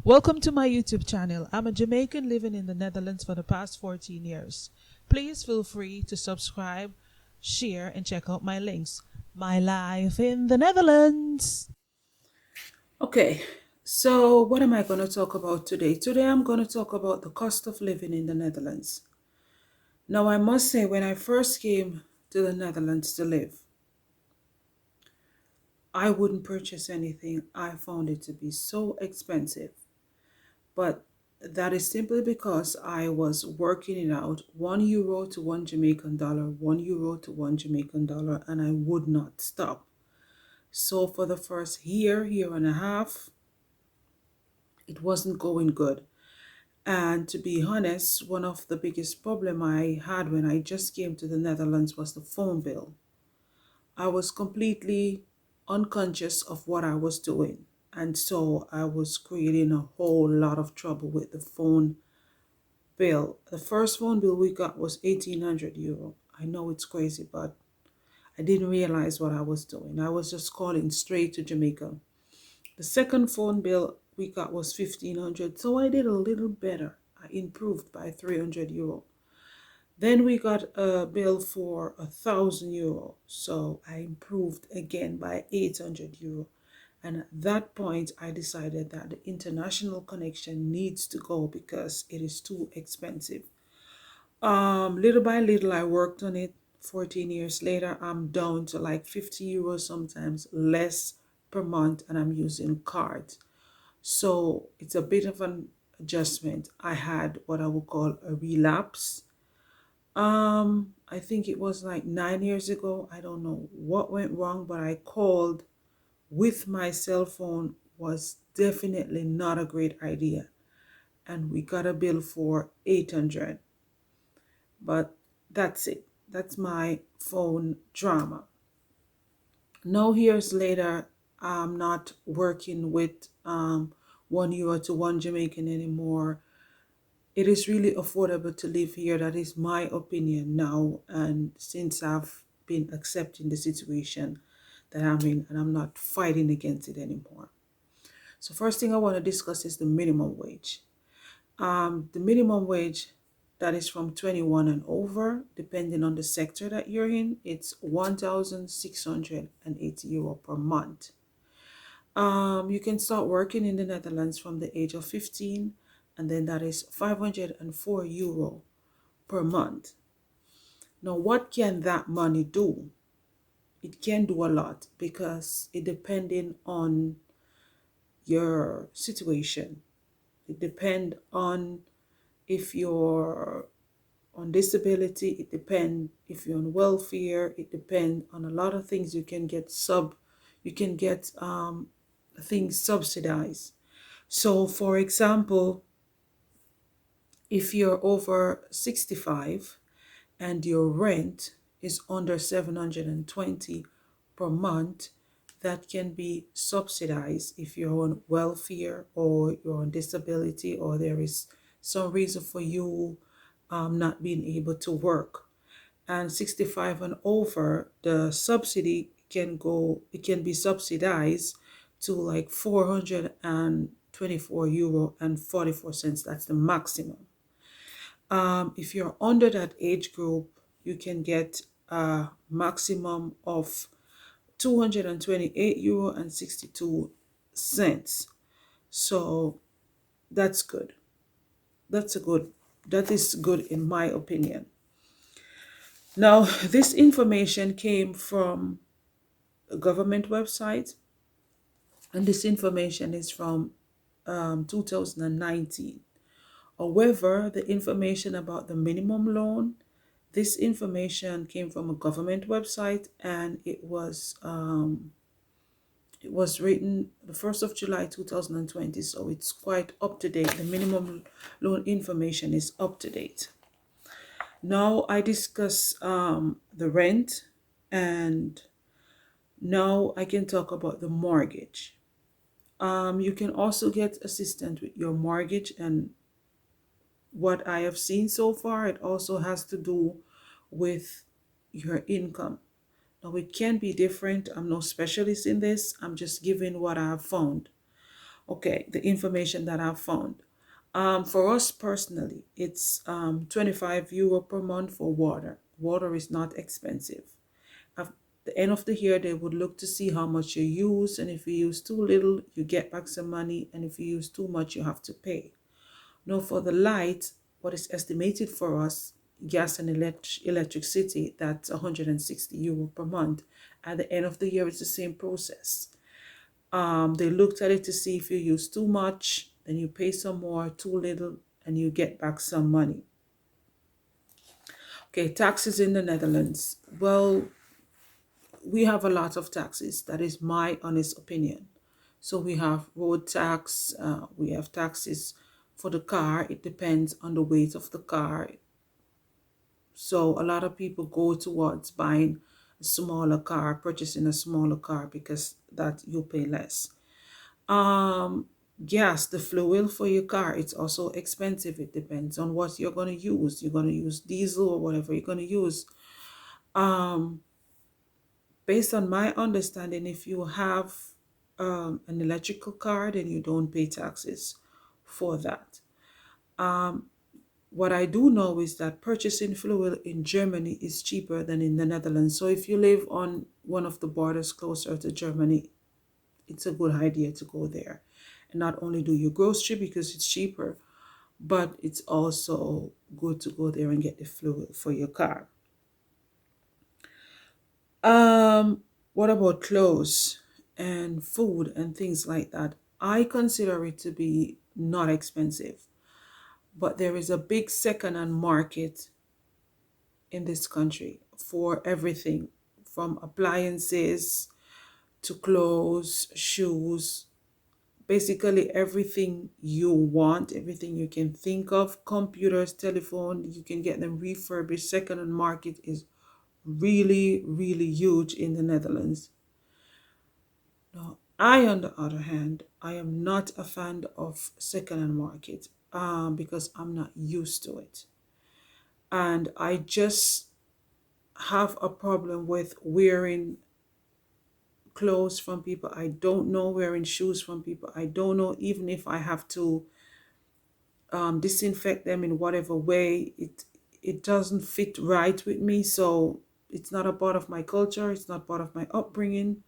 Welcome to my YouTube channel. I'm a Jamaican living in the Netherlands for the past 14 years. Please feel free to subscribe, share, and check out my links. My life in the Netherlands. Okay, so what am I going to talk about today? Today I'm going to talk about the cost of living in the Netherlands. Now, I must say, when I first came to the Netherlands to live, I wouldn't purchase anything. I found it to be so expensive. But that is simply because I was working it out €1 to one Jamaican dollar, €1 to one Jamaican dollar, and I would not stop. So for the first year and a half, it wasn't going good. And to be honest, one of the biggest problem I had when I just came to the Netherlands was the phone bill. I was completely unconscious of what I was doing. And so I was creating a whole lot of trouble with the phone bill. The first phone bill we got was €1,800. I know it's crazy, but I didn't realize what I was doing. I was just calling straight to Jamaica. The second phone bill we got was 1,500, so I did a little better. I improved by €300. Then we got a bill for €1,000, so I improved again by €800. And at that point, I decided that the international connection needs to go because it is too expensive. Little by little, I worked on it. 14 years later, I'm down to like €50, sometimes less per month, and I'm using cards. So it's a bit of an adjustment. I had what I would call a relapse. I think it was like 9 years ago. I don't know what went wrong, but I called with my cell phone was definitely not a great idea. And we got a bill for 800. But that's it. That's my phone drama. Now, years later, I'm not working with €1 to one Jamaican anymore. It is really affordable to live here. That is my opinion now. And since I've been accepting the situation that I'm in, and I'm not fighting against it anymore. So first thing I want to discuss is the minimum wage. The minimum wage that is from 21 and over, depending on the sector that you're in, it's €1,680 per month. You can start working in the Netherlands from the age of 15, and then that is €504 per month. Now, what can that money do? It can do a lot because it depending on your situation. It depends on if you're on disability, it depends if you're on welfare, it depends on a lot of things. You can get things subsidized. So for example, if you're over 65 and your rent is under 720 per month, that can be subsidized if you're on welfare or you're on disability or there is some reason for you not being able to work. And 65 and over, the subsidy it can be subsidized to like €424 and 44 cents. That's the maximum. If you're under that age group, you can get a maximum of €228 and 62 cents. So that's good. That is good in my opinion. Now, this information came from a government website, and this information is from 2019. However, the information about the minimum loan, this information came from a government website, and it was written the 1st of July 2020, so it's quite up to date. The minimum loan information is up to date. Now I discuss the rent, and now I can talk about the mortgage. You can also get assistance with your mortgage, and what I have seen so far, it also has to do with your income. Now, it can be different. I'm no specialist in this. I'm just giving what I have found. Okay, the information that I've found. For us personally, it's 25 euro per month for water. Water is not expensive. At the end of the year, they would look to see how much you use, and if you use too little, you get back some money, and if you use too much, you have to pay. Now, for the light, what is estimated for us, gas and electricity, that's 160 euro per month. At the end of the year, it's the same process. They looked at it to see if you use too much, then you pay some more, too little, and you get back some money. Okay, taxes in the Netherlands. Well, we have a lot of taxes. That is my honest opinion. So we have road tax, we have taxes for the car. It depends on the weight of the car. So a lot of people go towards buying a smaller car, purchasing a smaller car because that you pay less. Um, Gas, the fuel for your car, it's also expensive. It depends on what you're going to use. You're going to use diesel or whatever you're going to use. Um, Based on my understanding, if you have an electrical car, then you don't pay taxes for that. Um, what I do know is that purchasing fuel in Germany is cheaper than in the Netherlands. So if you live on one of the borders closer to Germany, it's a good idea to go there. And not only do you grocery because it's cheaper, but it's also good to go there and get the fuel for your car. What about clothes and food and things like that? I consider it to be not expensive, but there is a big second-hand market in this country for everything from appliances to clothes, shoes, basically everything you want, everything you can think of, computers, telephone, you can get them refurbished. Second-hand market is really, really huge in the Netherlands. Now, I, on the other hand, I am not a fan of second-hand market because I'm not used to it. And I just have a problem with wearing clothes from people I don't know, wearing shoes from people I don't know, even if I have to disinfect them in whatever way. It doesn't fit right with me, so it's not a part of my culture. It's not part of my upbringing.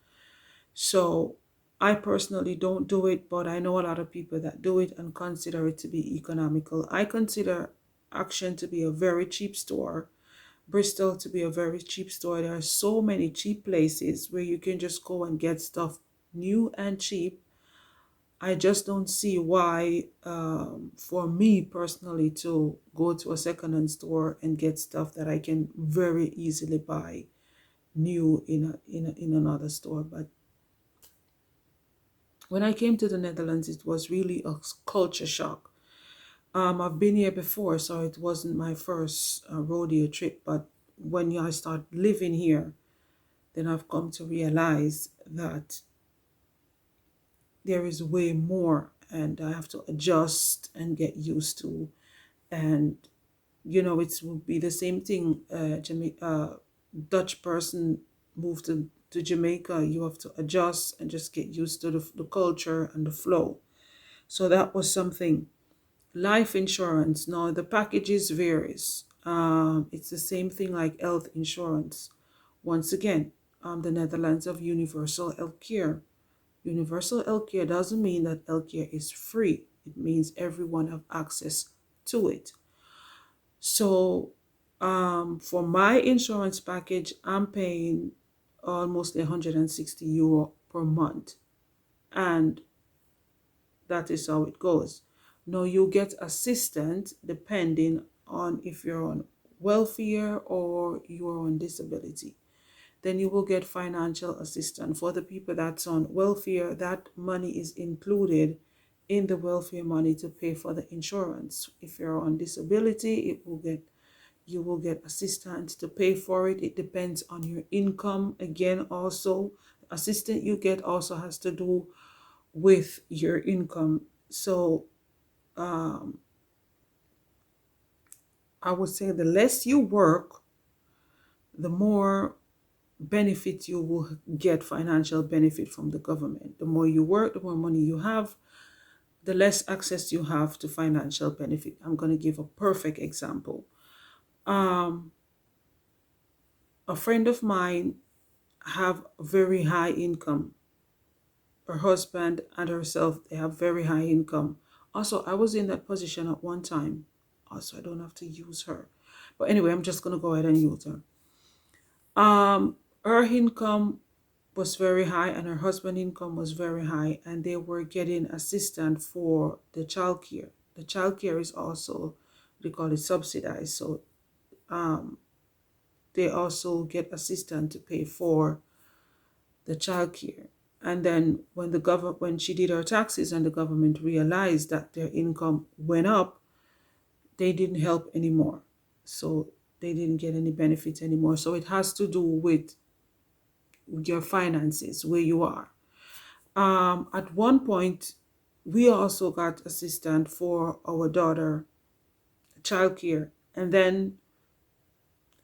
So I personally don't do it, but I know a lot of people that do it and consider it to be economical. I consider Action to be a very cheap store, Bristol to be a very cheap store. There are so many cheap places where you can just go and get stuff new and cheap. I just don't see why, for me personally, to go to a second-hand store and get stuff that I can very easily buy new in another store. But when I came to the Netherlands, it was really a culture shock. I've been here before, so it wasn't my first rodeo trip. But when I start living here, then I've come to realize that there is way more, and I have to adjust and get used to. And it would be the same thing. Dutch person moved to Jamaica, you have to adjust and just get used to the culture and the flow. So that was something. Life insurance, now the packages varies. It's the same thing like health insurance. Once again, the Netherlands have universal health care. Universal health care doesn't mean that health care is free. It means everyone have access to it. So for my insurance package, I'm paying almost 160 euro per month. And that is how it goes. Now you get assistance depending on if you're on welfare or you're on disability. Then you will get financial assistance. For the people that's on welfare, that money is included in the welfare money to pay for the insurance. If you're on disability, you will get assistance to pay for it. It depends on your income. Again, also, assistance you get also has to do with your income. So I would say the less you work, the more benefit you will get, financial benefit from the government. The more you work, the more money you have, the less access you have to financial benefit. I'm going to give a perfect example. Um, a friend of mine have very high income. Her husband and herself, they have very high income. Also, I was in that position at one time. Also, I don't have to use her. But anyway, I'm just going to go ahead and use her. Her income was very high and her husband's income was very high, and they were getting assistance for the childcare. The childcare is also, they call it subsidized. So they also get assistance to pay for the childcare. And then when she did her taxes and the government realized that their income went up, they didn't help anymore. So they didn't get any benefits anymore. So it has to do with your finances, where you are. At one point, we also got assistance for our daughter childcare. And then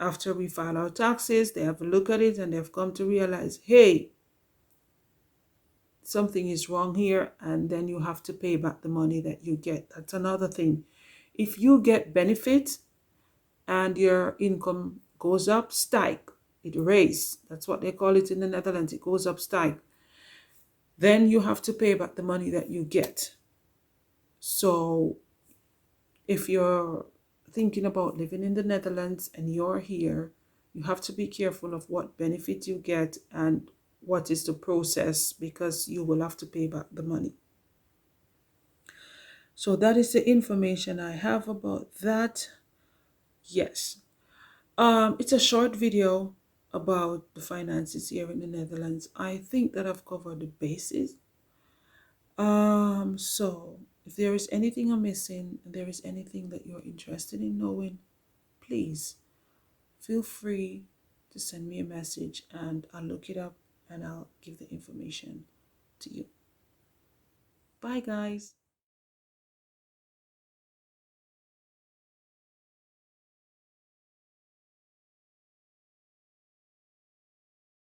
after we file our taxes, they have a look at it and they've come to realize, hey, something is wrong here, and then you have to pay back the money that you get. That's another thing. If you get benefits and your income goes up, stike, it raise. That's what they call it in the Netherlands. It goes up, stike. Then you have to pay back the money that you get. So if you're thinking about living in the Netherlands and you're here, you have to be careful of what benefit you get and what is the process, because you will have to pay back the money. So that is the information I have about that. Yes. It's a short video about the finances here in the Netherlands. I think that I've covered the basis. So if there is anything I'm missing, and there is anything that you're interested in knowing, please feel free to send me a message and I'll look it up and I'll give the information to you. Bye, guys.